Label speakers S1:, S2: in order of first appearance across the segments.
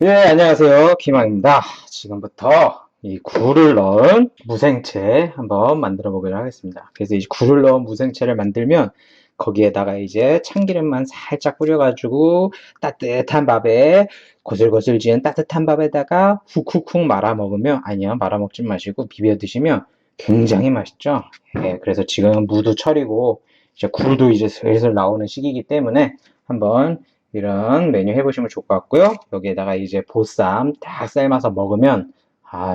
S1: 예, 안녕하세요. 김학입니다. 지금부터 이 굴을 넣은 무생채 한번 만들어 보도록 하겠습니다. 그래서 이 굴을 넣은 무생채를 만들면 거기에다가 이제 참기름만 살짝 뿌려가지고 따뜻한 밥에 고슬고슬 지은 따뜻한 밥에다가 훅훅훅 말아 먹으면, 아니요, 말아 먹지 마시고 비벼 드시면 굉장히 맛있죠. 예, 그래서 지금 무도 철이고 이제 굴도 이제 슬슬 나오는 시기이기 때문에 한번 이런 메뉴 해보시면 좋을 것 같고요. 여기에다가 이제 보쌈 딱 삶아서 먹으면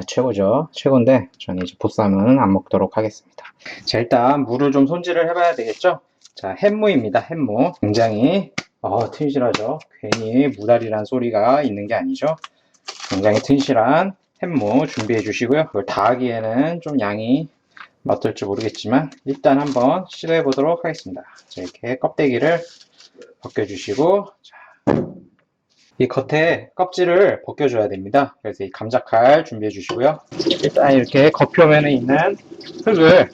S1: 최고죠. 최고인데 저는 이제 보쌈은 안 먹도록 하겠습니다. 자, 일단 무를 좀 손질을 해봐야 되겠죠. 자, 햇무입니다. 햇무. 굉장히 튼실하죠. 괜히 무다리란 소리가 있는 게 아니죠. 굉장히 튼실한 햇무 준비해 주시고요. 그걸 다 하기에는 좀 양이 어떨지 모르겠지만 일단 한번 시도해 보도록 하겠습니다. 자, 이렇게 껍데기를 벗겨주시고, 이 겉에 껍질을 벗겨줘야 됩니다. 그래서 이 감자칼 준비해 주시고요. 일단 이렇게 겉표면에 있는 흙을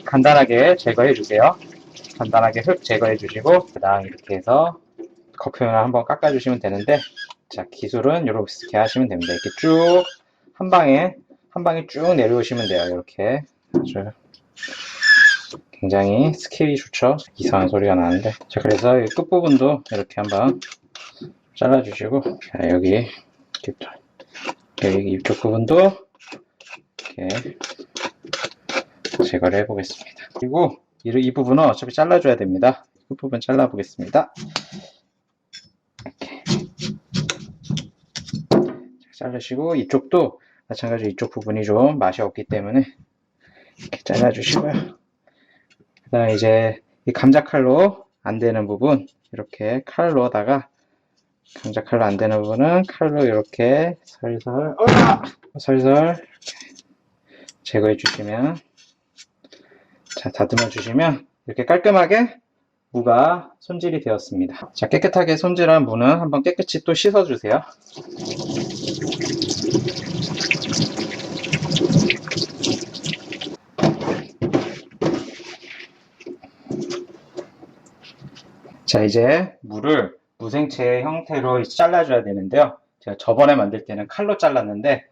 S1: 간단하게 제거해 주세요. 간단하게 흙 제거해 주시고, 그 다음 이렇게 해서 겉표면을 한번 깎아 주시면 되는데, 자, 기술은 이렇게 하시면 됩니다. 이렇게 쭉 한 방에 쭉 내려오시면 돼요. 이렇게 아주 굉장히 스킬이 좋죠. 이상한 소리가 나는데, 자, 그래서 이 끝부분도 이렇게 한번 잘라주시고, 자, 여기 이쪽 부분도 이렇게 제거를 해보겠습니다. 그리고 이 부분은 어차피 잘라줘야 됩니다. 이 부분 잘라보겠습니다. 이렇게 자르시고, 이쪽도 마찬가지로 이쪽 부분이 좀 맛이 없기 때문에 이렇게 잘라주시고요. 그 다음에 이제 이 감자칼로 안 되는 부분, 이렇게 칼로다가 감자칼로 안 되는 부분은 칼로 이렇게 설설 제거해 주시면, 자, 다듬어 주시면 이렇게 깔끔하게 무가 손질이 되었습니다. 자, 깨끗하게 손질한 무는 한번 깨끗이 또 씻어 주세요. 자, 이제 무를 무생채 형태로 잘라줘야 되는데요. 제가 저번에 만들 때는 칼로 잘랐는데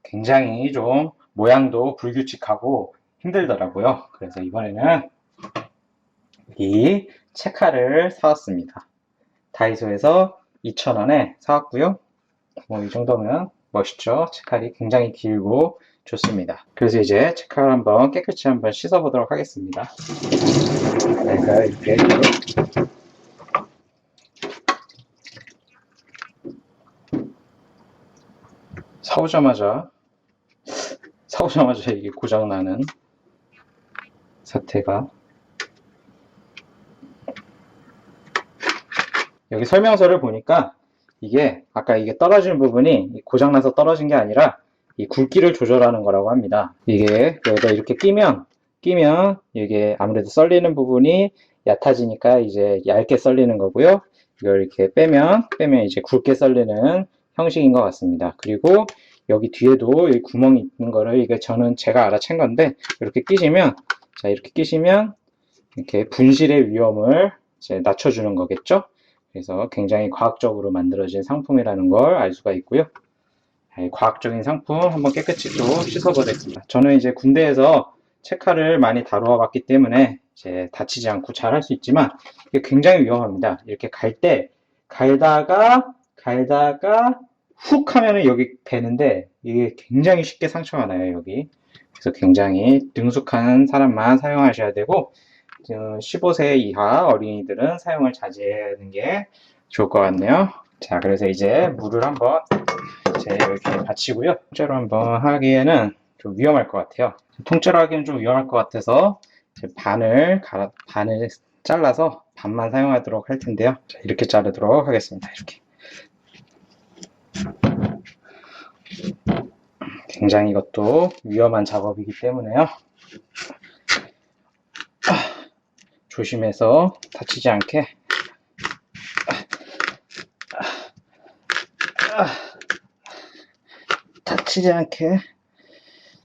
S1: 굉장히 좀 모양도 불규칙하고 힘들더라고요. 그래서 이번에는 이 채칼을 사왔습니다. 다이소에서 2,000원에 사왔고요. 이 정도면 멋있죠? 채칼이 굉장히 길고 좋습니다. 그래서 이제 채칼 한번 깨끗이 한번 씻어 보도록 하겠습니다. 그러니까 이렇게 사오자마자 이게 고장나는 사태가, 여기 설명서를 보니까 이게 아까 이게 떨어지는 부분이 고장나서 떨어진 게 아니라 이 굵기를 조절하는 거라고 합니다. 이게 여기다 이렇게 끼면 이게 아무래도 썰리는 부분이 얕아지니까 이제 얇게 썰리는 거고요. 이걸 이렇게 빼면 이제 굵게 썰리는 형식인 것 같습니다. 그리고 여기 뒤에도 이 구멍이 있는 거를, 이게 제가 알아챈 건데, 이렇게 끼시면, 자, 이렇게 끼시면 이렇게 분실의 위험을 이제 낮춰주는 거겠죠. 그래서 굉장히 과학적으로 만들어진 상품이라는 걸 알 수가 있고요. 과학적인 상품 한번 깨끗이 또 씻어보겠습니다. 저는 이제 군대에서 채칼을 많이 다루어 봤기 때문에 이제 다치지 않고 잘 할 수 있지만 이게 굉장히 위험합니다. 이렇게 갈다가 훅 하면은 여기 베는데 이게 굉장히 쉽게 상처가 나요, 여기. 그래서 굉장히 능숙한 사람만 사용하셔야 되고, 15세 이하 어린이들은 사용을 자제하는 게 좋을 것 같네요. 자, 그래서 이제 물을 한번 이렇게 받치고요. 통째로 한번 하기에는 좀 위험할 것 같아요. 통째로 하기는 좀 위험할 것 같아서 반을 잘라서 반만 사용하도록 할 텐데요. 자, 이렇게 자르도록 하겠습니다. 이렇게. 굉장히 이것도 위험한 작업이기 때문에요. 조심해서 다치지 않게. 다치지 않게.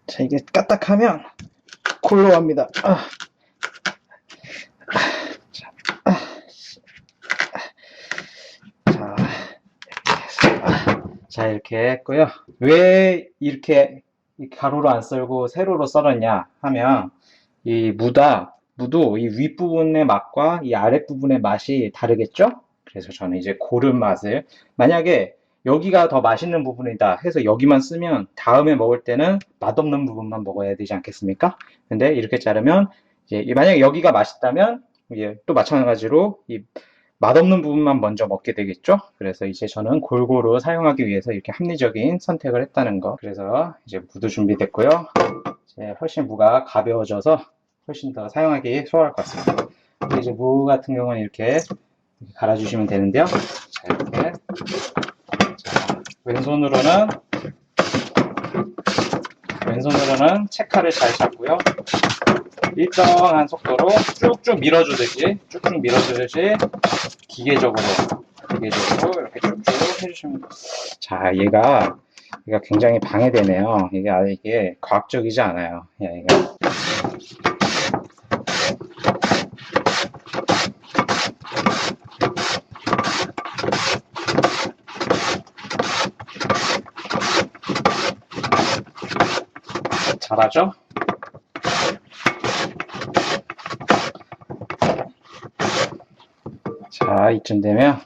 S1: 자, 이게 까딱하면 골로 갑니다. 자, 자, 이렇게 해서 자, 이렇게 했고요. 왜 이렇게 가로로 안 썰고 세로로 썰었냐 하면 이 무도 이 윗부분의 맛과 이 아랫부분의 맛이 다르겠죠? 그래서 저는 이제 고른 맛을, 만약에 여기가 더 맛있는 부분이다 해서 여기만 쓰면 다음에 먹을 때는 맛없는 부분만 먹어야 되지 않겠습니까? 근데 이렇게 자르면 이제 만약에 여기가 맛있다면 이게 또 마찬가지로 이 맛없는 부분만 먼저 먹게 되겠죠? 그래서 이제 저는 골고루 사용하기 위해서 이렇게 합리적인 선택을 했다는 거. 그래서 이제 무도 준비됐고요. 이제 훨씬 무가 가벼워져서 훨씬 더 사용하기 수월할 것 같습니다. 이제 무 같은 경우는 이렇게 갈아주시면 되는데요. 자, 이렇게. 자, 왼손으로는 채칼을 잘 잡고요. 일정한 속도로 쭉쭉 밀어주듯이 기계적으로 이렇게 쭉쭉 해주시면. 자, 얘가 굉장히 방해되네요. 이게 과학적이지 않아요. 얘가. 잘하죠? 자, 이쯤 되면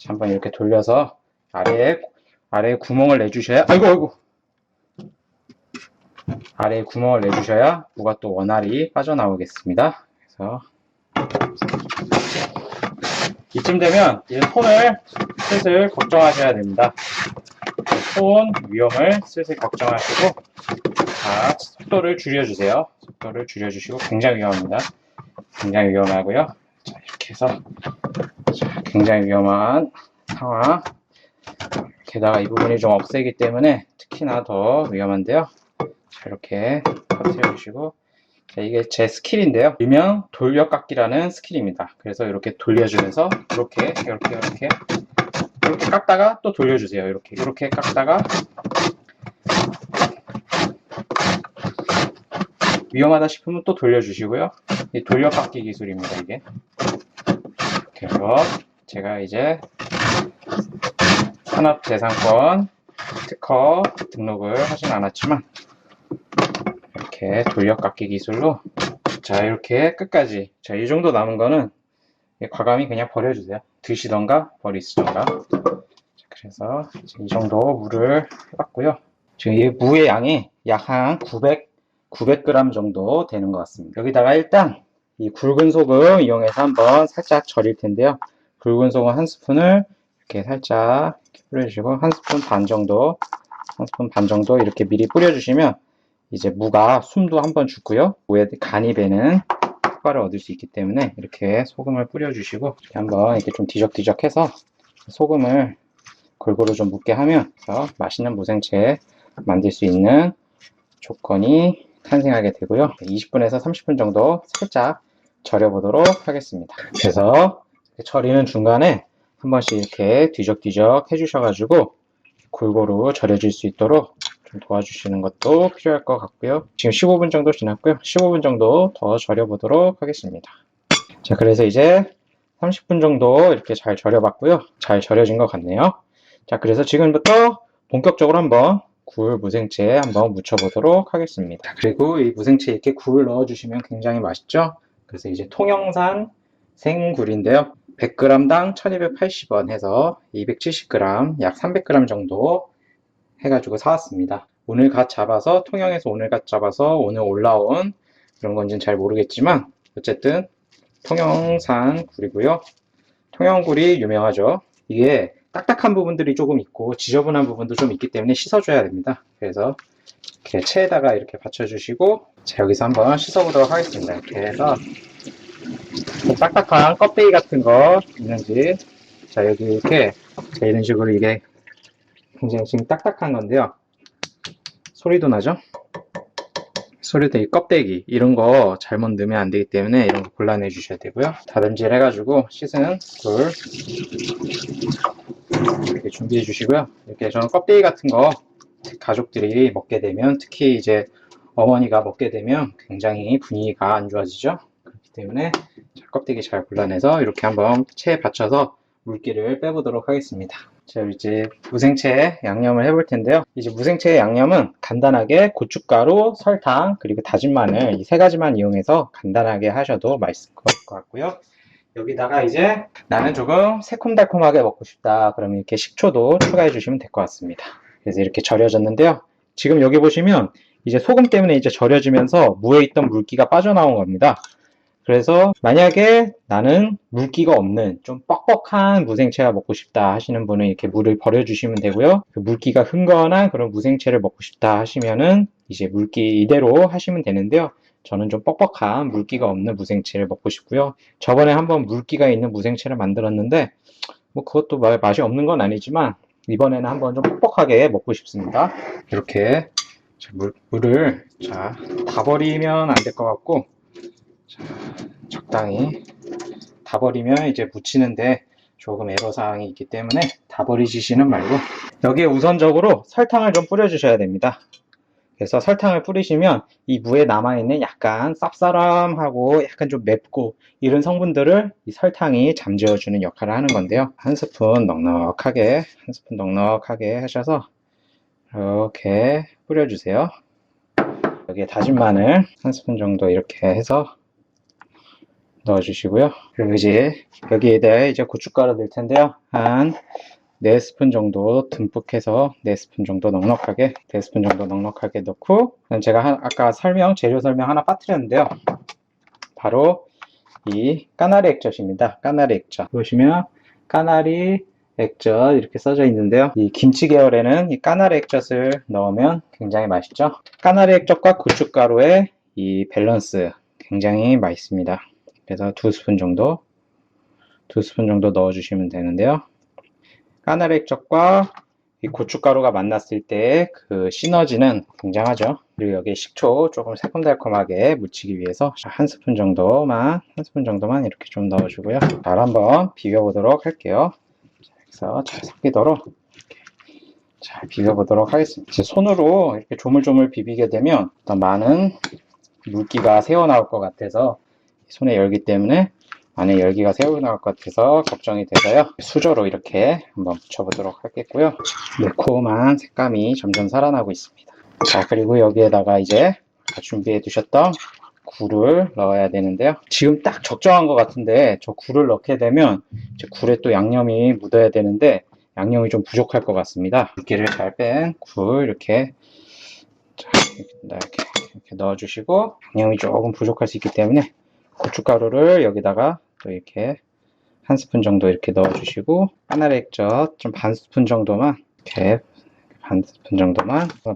S1: 한번 이렇게 돌려서 아래에 구멍을 내주셔야, 아이고! 아래에 구멍을 내주셔야 무가 또 원활히 빠져나오겠습니다. 그래서 이쯤 되면 이제 손을 슬슬 걱정하셔야 됩니다. 손 위험을 슬슬 걱정하시고, 자, 속도를 줄여주세요. 속도를 줄여주시고, 굉장히 위험합니다. 굉장히 위험하고요. 자, 이렇게 해서, 자, 굉장히 위험한 상황. 게다가 이 부분이 좀 억세기 때문에 특히나 더 위험한데요. 자, 이렇게 터트려 주시고, 자, 이게 제 스킬인데요. 일명 돌려깎기라는 스킬입니다. 그래서 이렇게 돌려주면서 이렇게 깎다가 또 돌려주세요. 이렇게 깎다가, 위험하다 싶으면 또 돌려주시고요. 이 돌려깎기 기술입니다, 이게. 그래서 제가 이제 산업재산권 특허 등록을 하진 않았지만 이렇게 돌려깎기 기술로, 자, 이렇게 끝까지, 자, 이 정도 남은 거는 과감히 그냥 버려주세요. 드시던가 버리시던가. 그래서 이 정도 무를 해봤고요. 지금 이 무의 양이 약 한 900g 정도 되는 것 같습니다. 여기다가 일단 이 굵은 소금 이용해서 한번 살짝 절일 텐데요. 굵은 소금 한 스푼을 이렇게 살짝 뿌려주시고, 한 스푼 반 정도 이렇게 미리 뿌려주시면 이제 무가 숨도 한번 죽고요. 무에 간이 배는 효과를 얻을 수 있기 때문에 이렇게 소금을 뿌려주시고, 이렇게 한번 이렇게 좀 뒤적뒤적 해서 소금을 골고루 좀 묻게 하면 맛있는 무생채 만들 수 있는 조건이 탄생하게 되고요. 20분에서 30분 정도 살짝 절여보도록 하겠습니다. 그래서 절이는 중간에 한 번씩 이렇게 뒤적뒤적 해주셔가지고 골고루 절여질 수 있도록 좀 도와주시는 것도 필요할 것 같고요. 지금 15분 정도 지났고요. 15분 정도 더 절여보도록 하겠습니다. 자, 그래서 이제 30분 정도 이렇게 잘 절여봤고요. 잘 절여진 것 같네요. 자, 그래서 지금부터 본격적으로 한번 굴 무생채 한번 무쳐보도록 하겠습니다. 그리고 이 무생채 이렇게 굴 넣어주시면 굉장히 맛있죠? 그래서 이제 통영산 생굴인데요. 100g당 1280원 해서 270g, 약 300g 정도 해가지고 사왔습니다. 오늘 갓 잡아서, 통영에서 오늘 갓 잡아서 오늘 올라온 그런 건지는 잘 모르겠지만 어쨌든 통영산 굴이고요. 통영굴이 유명하죠. 이게 딱딱한 부분들이 조금 있고 지저분한 부분도 좀 있기 때문에 씻어줘야 됩니다. 그래서 이렇게 체에다가 이렇게 받쳐주시고, 자, 여기서 한번 씻어보도록 하겠습니다. 이렇게 해서 좀 딱딱한 껍데기 같은 거 있는지, 자, 여기 이렇게, 자, 이런 식으로 이게 굉장히 지금 딱딱한 건데요. 소리도 나죠? 소리도, 이 껍데기 이런 거 잘못 넣으면 안 되기 때문에 이런 거 골라내 주셔야 되고요. 다듬질 해가지고 씻은 굴 이렇게 준비해 주시고요. 이렇게 저는 껍데기 같은 거 가족들이 먹게 되면, 특히 이제 어머니가 먹게 되면 굉장히 분위기가 안 좋아지죠. 그렇기 때문에 껍데기 잘 골라내서 이렇게 한번 체에 받쳐서 물기를 빼보도록 하겠습니다. 자, 이제 무생채 양념을 해볼 텐데요. 이제 무생채 양념은 간단하게 고춧가루, 설탕, 그리고 다진 마늘 이 세 가지만 이용해서 간단하게 하셔도 맛있을 것 같고요. 여기다가 이제 나는 조금 새콤달콤하게 먹고 싶다. 그러면 이렇게 식초도 추가해 주시면 될 것 같습니다. 그래서 이렇게 절여졌는데요. 지금 여기 보시면 이제 소금 때문에 이제 절여지면서 무에 있던 물기가 빠져나온 겁니다. 그래서 만약에 나는 물기가 없는 좀 뻑뻑한 무생채가 먹고 싶다 하시는 분은 이렇게 물을 버려주시면 되고요. 그 물기가 흥건한 그런 무생채를 먹고 싶다 하시면은 이제 물기 이대로 하시면 되는데요. 저는 좀 뻑뻑한 물기가 없는 무생채를 먹고 싶고요. 저번에 한번 물기가 있는 무생채를 만들었는데 뭐 그것도 맛이 없는 건 아니지만 이번에는 한번 좀 뻑뻑하게 먹고 싶습니다. 이렇게 물을 다 버리면 안 될 것 같고 자, 적당히 다 버리면 이제 묻히는데 조금 애로사항이 있기 때문에 다 버리시지는 말고 여기에 우선적으로 설탕을 좀 뿌려주셔야 됩니다. 그래서 설탕을 뿌리시면 이 무에 남아있는 약간 쌉싸름하고 약간 좀 맵고 이런 성분들을 이 설탕이 잠재워주는 역할을 하는 건데요. 한 스푼 넉넉하게 하셔서 이렇게 뿌려주세요. 여기에 다진 마늘 한 스푼 정도 이렇게 해서 넣어주시고요. 그리고 이제 여기에다 이제 고춧가루 넣을 텐데요. 한 4스푼 정도 듬뿍 해서 4스푼 정도 넉넉하게 4스푼 정도 넉넉하게 넣고 제가 아까 재료 설명 하나 빠뜨렸는데요. 바로 이 까나리 액젓입니다. 까나리 액젓 보시면 까나리 액젓 이렇게 써져 있는데요. 이 김치 계열에는 이 까나리 액젓을 넣으면 굉장히 맛있죠. 까나리 액젓과 고춧가루의 이 밸런스 굉장히 맛있습니다. 그래서 2스푼 정도 넣어주시면 되는데요. 까나리 액젓과 이 고춧가루가 만났을 때 그 시너지는 굉장하죠. 그리고 여기에 식초 조금 새콤달콤하게 묻히기 위해서 한 스푼 정도만 이렇게 좀 넣어주고요. 잘 한번 비벼보도록 할게요. 그래서 잘 섞이도록 잘 비벼보도록 하겠습니다. 이제 손으로 이렇게 조물조물 비비게 되면 일단 많은 물기가 새어나올 것 같아서 손에 열기 때문에 안에 열기가 새어나올 것 같아서 걱정이 돼서요. 수저로 이렇게 한번 묻혀보도록 하겠고요. 매콤한 색감이 점점 살아나고 있습니다. 자, 그리고 여기에다가 이제 준비해 두셨던 굴을 넣어야 되는데요. 지금 딱 적정한 것 같은데 저 굴을 넣게 되면 이제 굴에 또 양념이 묻어야 되는데 양념이 좀 부족할 것 같습니다. 물기를 잘 뺀 굴 이렇게 넣어주시고 양념이 조금 부족할 수 있기 때문에 고춧가루를 여기다가 또 이렇게 한 스푼 정도 이렇게 넣어주시고 까나리 액젓 좀 반 스푼 정도만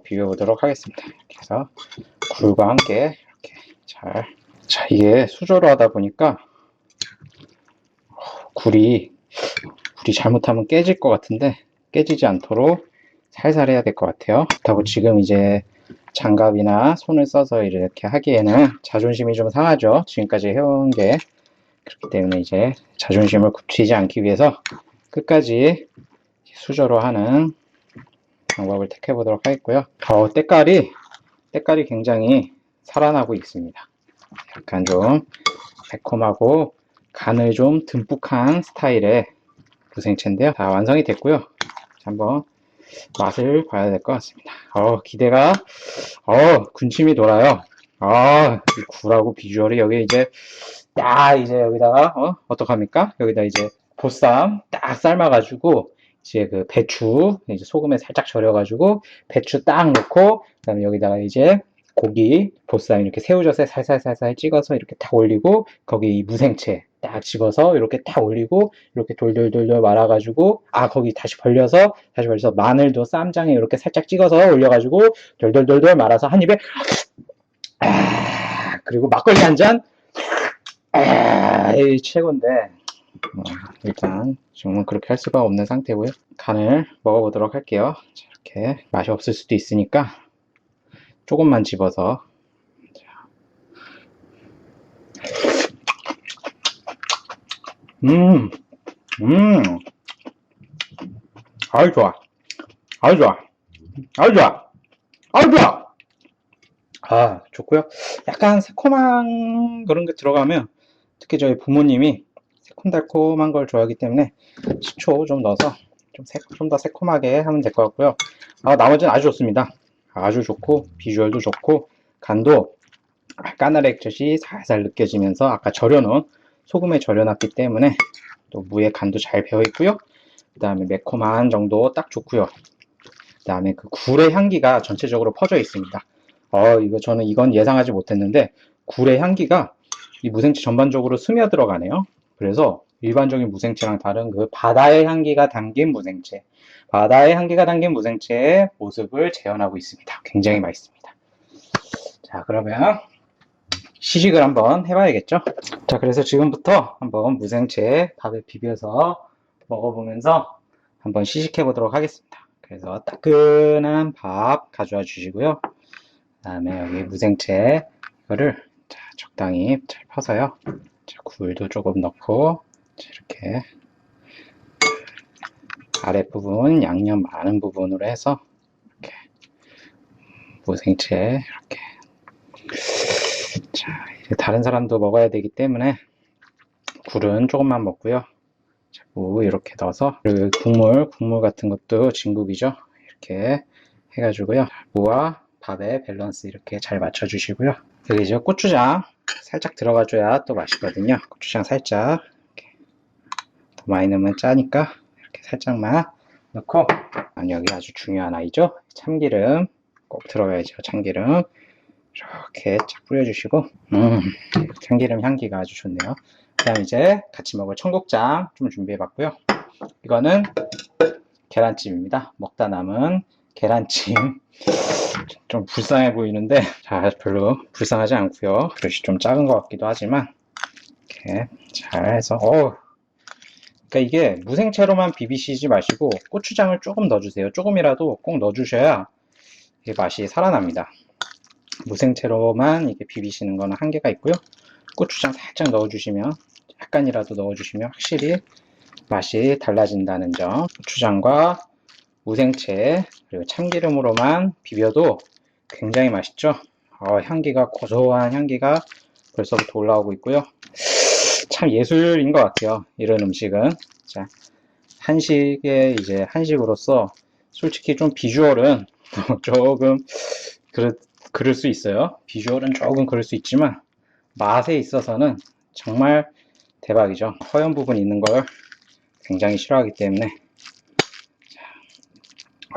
S1: 비벼보도록 하겠습니다. 이렇게 해서 굴과 함께 이렇게 자 이게 수저로 하다 보니까 굴이 잘못하면 깨질 것 같은데 깨지지 않도록 살살 해야 될 것 같아요. 그렇다고 지금 이제 장갑이나 손을 써서 이렇게 하기에는 자존심이 좀 상하죠. 지금까지 해온 게. 그렇기 때문에 이제 자존심을 굽히지 않기 위해서 끝까지 수저로 하는 방법을 택해 보도록 하겠고요. 때깔이 굉장히 살아나고 있습니다. 약간 좀 매콤하고 간을 좀 듬뿍한 스타일의 무생채인데요. 다 완성이 됐고요. 한번 맛을 봐야 될 것 같습니다. 기대가 군침이 돌아요. 이 굴하고 비주얼이 여기 이제 이제 여기다가 어떡합니까? 여기다 이제 보쌈 딱 삶아가지고 이제 그 배추 이제 소금에 살짝 절여가지고 배추 딱 넣고 그다음에 여기다가 이제 고기 보쌈 이렇게 새우젓에 살살살살 찍어서 이렇게 딱 올리고 거기 이 무생채 딱 집어서 이렇게 딱 올리고 이렇게 돌돌돌돌 말아가지고 거기 다시 벌려서 마늘도 쌈장에 이렇게 살짝 찍어서 올려가지고 돌돌돌돌 말아서 한 입에 그리고 막걸리 한 잔 최고인데 일단 정말 그렇게 할 수가 없는 상태고요. 간을 먹어보도록 할게요. 이렇게 맛이 없을 수도 있으니까 조금만 집어서 아유 좋아 좋고요. 약간 새콤한 그런 게 들어가면 특히 저희 부모님이 새콤달콤한 걸 좋아하기 때문에 식초 좀 넣어서 좀 더 새콤하게 하면 될 것 같고요. 나머지는 아주 좋습니다. 아주 좋고 비주얼도 좋고 간도 까나리액젓이 살살 느껴지면서 아까 절여놓은 소금에 절여놨기 때문에 또 무의 간도 잘 배어 있고요. 그 다음에 매콤한 정도 딱 좋고요. 그 다음에 그 굴의 향기가 전체적으로 퍼져 있습니다. 저는 이건 예상하지 못했는데 굴의 향기가 이 무생채 전반적으로 스며들어 가네요. 그래서 일반적인 무생채랑 다른 그 바다의 향기가 담긴 무생채, 바다의 향기가 담긴 무생채의 모습을 재현하고 있습니다. 굉장히 맛있습니다. 자, 그러면 시식을 한번 해봐야겠죠? 자, 그래서 지금부터 한번 무생채 밥에 비벼서 먹어보면서 한번 시식해 보도록 하겠습니다. 그래서 따끈한 밥 가져와 주시고요. 그 다음에 여기 무생채 이거를 자, 적당히 잘 퍼서요. 자, 굴도 조금 넣고 자, 이렇게 아랫부분 양념 많은 부분으로 해서 이렇게 무생채 이렇게 자, 이제 다른 사람도 먹어야 되기 때문에 굴은 조금만 먹고요. 자, 무 이렇게 넣어서 그리고 국물 같은 것도 진국이죠. 이렇게 해가지고요. 무와 밥의 밸런스 이렇게 잘 맞춰주시고요. 여기 이제 고추장 살짝 들어가줘야 또 맛있거든요. 고추장 살짝 이렇게 더 많이 넣으면 짜니까 이렇게 살짝만 넣고 여기 아주 중요한 아이죠. 참기름 꼭 들어가야죠. 참기름 이렇게 쫙 뿌려주시고 참기름 향기가 아주 좋네요. 그 다음 이제 같이 먹을 청국장 좀 준비해 봤고요. 이거는 계란찜입니다. 먹다 남은 계란찜 좀 불쌍해 보이는데 자, 별로 불쌍하지 않고요. 그릇이 좀 작은 것 같기도 하지만 이렇게 잘 해서 그러니까 이게 무생채로만 비비시지 마시고 고추장을 조금 넣어주세요. 조금이라도 꼭 넣어주셔야 이게 맛이 살아납니다. 무생채로만 이렇게 비비시는 거는 한계가 있고요. 고추장 살짝 넣어주시면 약간이라도 넣어주시면 확실히 맛이 달라진다는 점. 고추장과 무생채 그리고 참기름으로만 비벼도 굉장히 맛있죠. 향기가 고소한 향기가 벌써부터 올라오고 있고요. 참 예술인 것 같아요. 이런 음식은. 자, 한식으로서 솔직히 좀 비주얼은 조금 그럴 수 있어요. 비주얼은 조금 그럴 수 있지만 맛에 있어서는 정말 대박이죠. 허연 부분 있는 걸 굉장히 싫어하기 때문에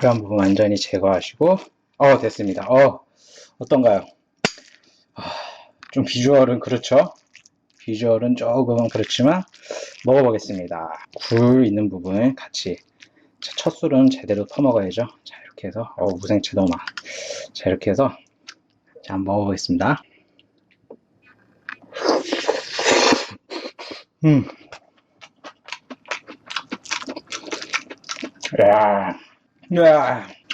S1: 허연 부분 완전히 제거하시고 됐습니다. 어떤가요? 좀 비주얼은 그렇죠. 비주얼은 조금 그렇지만 먹어보겠습니다. 굴 있는 부분 같이 첫 술은 제대로 퍼먹어야죠. 자, 이렇게 해서 무생채 너무 많아. 자, 이렇게 해서 자, 한번 먹어보겠습니다.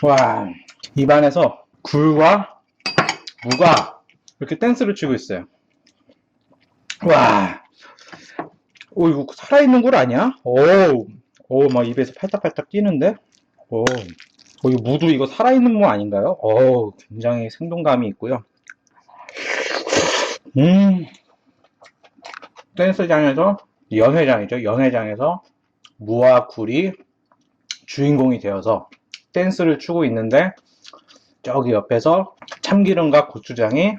S1: 와, 입안에서 굴과 무가 이렇게 댄스를 치고 있어요. 와, 이거 살아있는 굴 아니야? 막 입에서 팔딱팔딱 뛰는데? 이거 무도 이거 살아있는 무 아닌가요? 굉장히 생동감이 있고요. 댄스장에서, 연회장에서 무와 굴이 주인공이 되어서 댄스를 추고 있는데, 저기 옆에서 참기름과 고추장이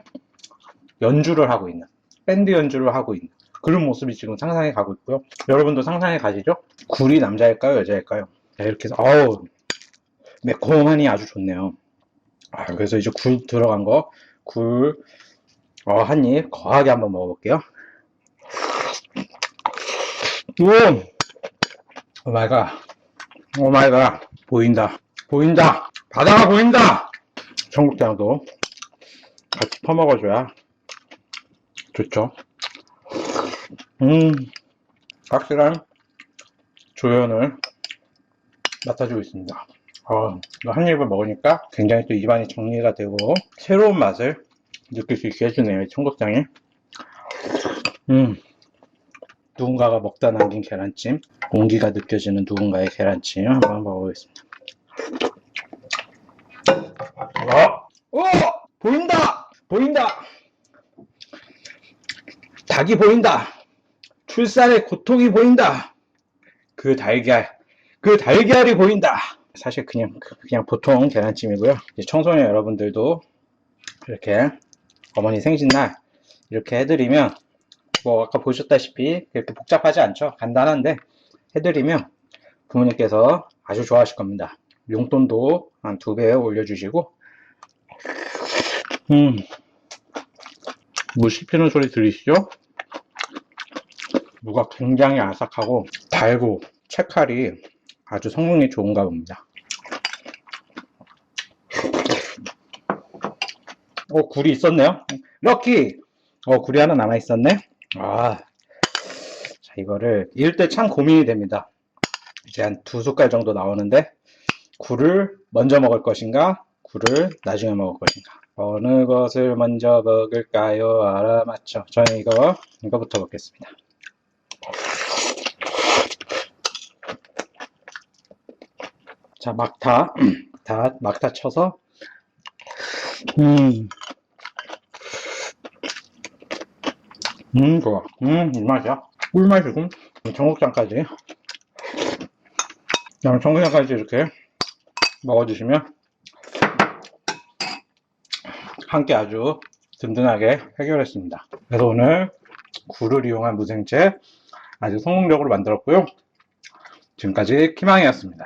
S1: 연주를 하고 있는, 밴드 연주를 하고 있는 그런 모습이 지금 상상해 가고 있고요. 여러분도 상상해 가시죠? 굴이 남자일까요? 여자일까요? 자, 이렇게 해서, 매콤하니 아주 좋네요. 그래서 이제 굴 들어간 거, 한 입 거하게 한번 먹어볼게요. 오 마이 갓. 보인다. 바다가 보인다. 청국장도 같이 퍼먹어줘야 좋죠. 확실한 조연을 맡아주고 있습니다. 한 입을 먹으니까 굉장히 또 입안이 정리가 되고 새로운 맛을 느낄 수 있게 해주네요. 이 청국장이. 누군가가 먹다 남긴 계란찜, 온기가 느껴지는 누군가의 계란찜 한번 먹어보겠습니다. 보인다. 닭이 보인다. 출산의 고통이 보인다. 그 달걀, 그 달걀이 보인다. 사실 그냥 보통 계란찜이고요. 이제 청소년 여러분들도 이렇게 어머니 생신날 이렇게 해드리면 뭐 아까 보셨다시피 그렇게 복잡하지 않죠. 간단한데 해드리면 부모님께서 아주 좋아하실 겁니다. 용돈도 한 2배 올려주시고 무 씹히는 소리 들리시죠? 무가 굉장히 아삭하고 달고 채칼이 아주 성능이 좋은가 봅니다. 굴이 있었네요. 럭키! 굴이 하나 남아있었네. 자, 이거를 이럴 때 참 고민이 됩니다. 이제 한 2숟갈 정도 나오는데 굴을 먼저 먹을 것인가 굴을 나중에 먹을 것인가, 어느 것을 먼저 먹을까요? 알아맞혀. 저는 이거부터 먹겠습니다. 자, 막타 쳐서 좋아. 이 맛이야. 꿀맛이고 청국장까지 이렇게 먹어주시면 한 끼 아주 든든하게 해결했습니다. 그래서 오늘 굴을 이용한 무생채 아주 성공적으로 만들었고요. 지금까지 키망이었습니다.